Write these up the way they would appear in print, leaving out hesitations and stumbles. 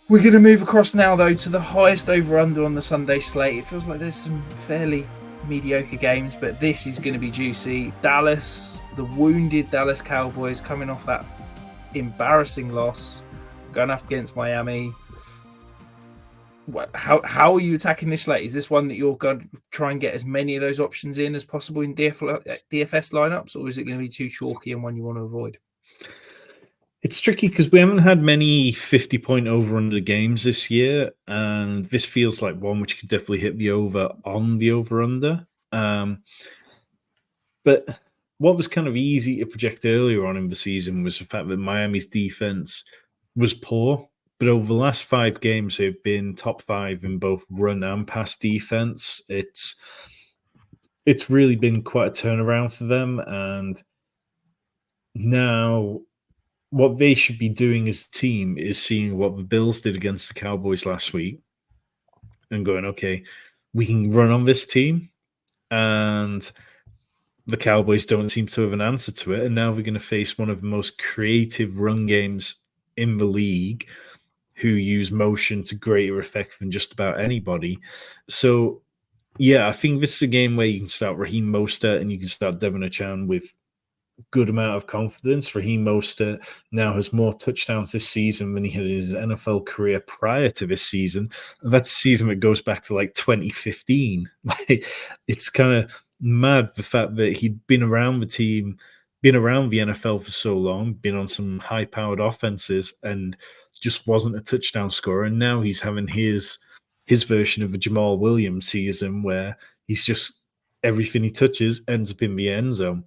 We're going to move across now, though, to the highest over-under on the Sunday slate. It feels like there's some fairly mediocre games, but this is going to be juicy. Dallas, the wounded Dallas Cowboys, coming off that embarrassing loss, going up against Miami. How are you attacking this slate? Is this one that you're going to try and get as many of those options in as possible in DFS lineups, or is it going to be too chalky and one you want to avoid? It's tricky because we haven't had many 50-point over-under games this year, and this feels like one which could definitely hit the over on the over-under. But what was kind of easy to project earlier on in the season was the fact that Miami's defense was poor, but over the last 5 games, they've been top 5 in both run and pass defense. It's really been quite a turnaround for them, and now what they should be doing as a team is seeing what the Bills did against the Cowboys last week and going, okay, we can run on this team, and the Cowboys don't seem to have an answer to it. And now we're going to face one of the most creative run games in the league who use motion to greater effect than just about anybody. So, yeah, I think this is a game where you can start Raheem Mostert and you can start Devin Achan with good amount of confidence. Raheem Mostert now has more touchdowns this season than he had in his NFL career prior to this season. And that's a season that goes back to like 2015. Like, it's kind of mad the fact that he'd been around the team, been around the NFL for so long, been on some high-powered offenses, and just wasn't a touchdown scorer. And now he's having his version of a Jamal Williams season where he's just everything he touches ends up in the end zone.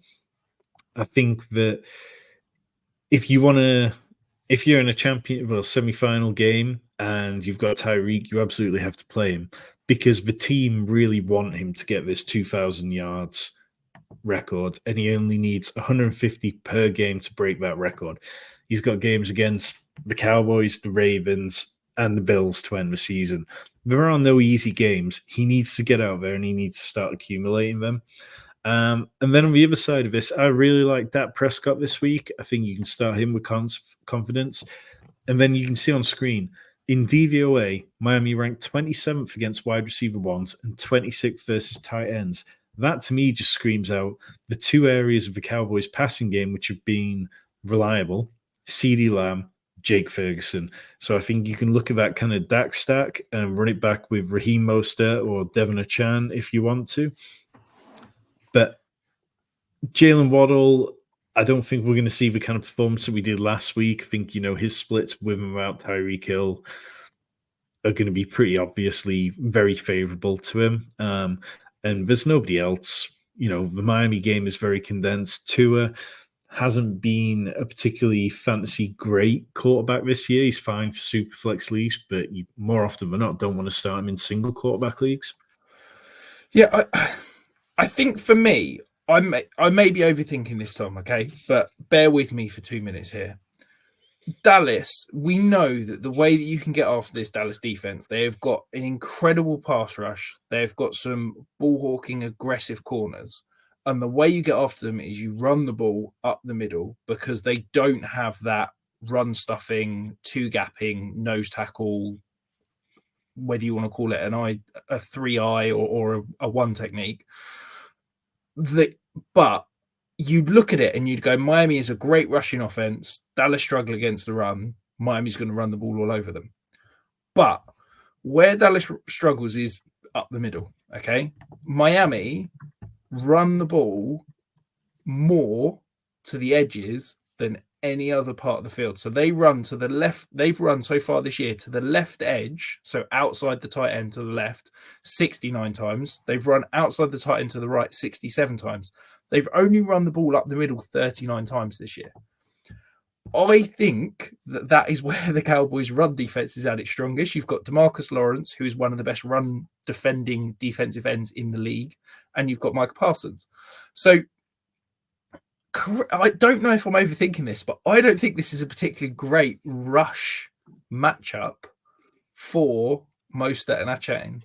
I think that if you're in a semi-final game and you've got Tyreek, you absolutely have to play him because the team really want him to get this 2,000 yards record, and he only needs 150 per game to break that record. He's got games against the Cowboys, the Ravens, and the Bills to end the season. There are no easy games. He needs to get out there and he needs to start accumulating them. And then on the other side of this, I really like Dak Prescott this week. I think you can start him with confidence. And then you can see on screen, in DVOA, Miami ranked 27th against wide receiver ones and 26th versus tight ends. That to me just screams out the 2 areas of the Cowboys passing game which have been reliable: CeeDee Lamb, Jake Ferguson. So I think you can look at that kind of Dak stack and run it back with Raheem Mostert or Devin Achan if you want to. But Jalen Waddle, I don't think we're going to see the kind of performance that we did last week. I think, his splits with and without Tyreek Hill are going to be pretty obviously very favorable to him. And there's nobody else. The Miami game is very condensed. Tua hasn't been a particularly fantasy great quarterback this year. He's fine for super flex leagues, but you more often than not don't want to start him in single quarterback leagues. Yeah, I think for me, I may be overthinking this, Tom, okay? But bear with me for 2 minutes here. Dallas, we know that the way that you can get after this Dallas defense, they've got an incredible pass rush. They've got some ball-hawking, aggressive corners. And the way you get after them is you run the ball up the middle because they don't have that run-stuffing, two-gapping, nose tackle, whether you want to call it a 3-eye or a 1 technique. But you'd look at it and you'd go, Miami is a great rushing offense. Dallas struggle against the run. Miami's going to run the ball all over them. But where Dallas struggles is up the middle, okay? Miami run the ball more to the edges than any other part of the field. So they run to the left. They've run so far this year to the left edge, so outside the tight end to the left, 69 times. They've run outside the tight end to the right, 67 times. They've only run the ball up the middle 39 times this year. I think that is where the Cowboys' run defense is at its strongest. You've got DeMarcus Lawrence, who is one of the best run defending defensive ends in the league, and you've got Micah Parsons. So I don't know if I'm overthinking this, but I don't think this is a particularly great rush matchup for Mostert and Achane.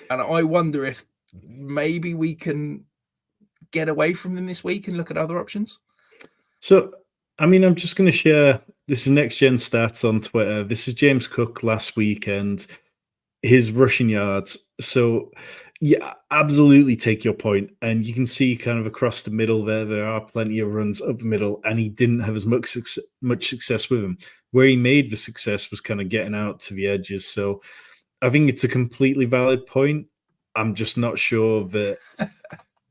And I wonder if maybe we can get away from them this week and look at other options. So, I'm just going to share This is Next Gen Stats on Twitter. This is James Cook last week and his rushing yards. So, yeah, absolutely take your point. And you can see kind of across the middle there are plenty of runs up the middle, and he didn't have as much success with them. Where he made the success was kind of getting out to the edges. So I think it's a completely valid point. I'm just not sure that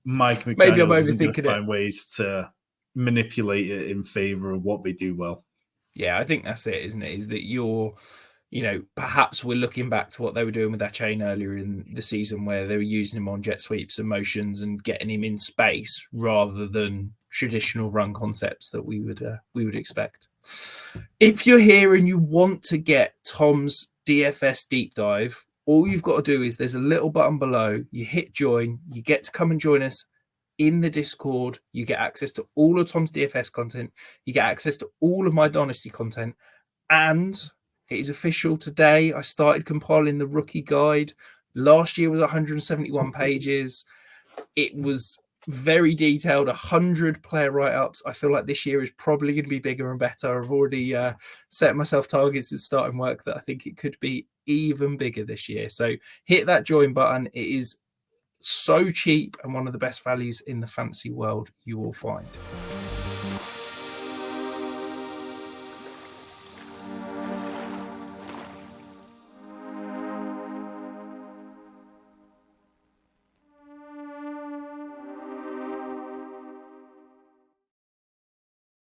Mike Maybe I'm McDaniels isn't going to overthinking it. find ways to manipulate it in favor of what they do well. Yeah, I think that's it, isn't it? Is that perhaps we're looking back to what they were doing with that chain earlier in the season where they were using him on jet sweeps and motions and getting him in space rather than traditional run concepts that we would expect. If you're here and you want to get Tom's DFS deep dive, all you've got to do is there's a little button below. You hit join. You get to come and join us in the Discord. You get access to all of Tom's DFS content. You get access to all of my Dynasty content. And it is official today. I started compiling the rookie guide. Last year was 171 pages. It was very detailed, 100 player write-ups. I feel like this year is probably going to be bigger and better. I've already set myself targets at starting work that I think it could be even bigger this year. So hit that join button. It is so cheap and one of the best values in the fantasy world you will find.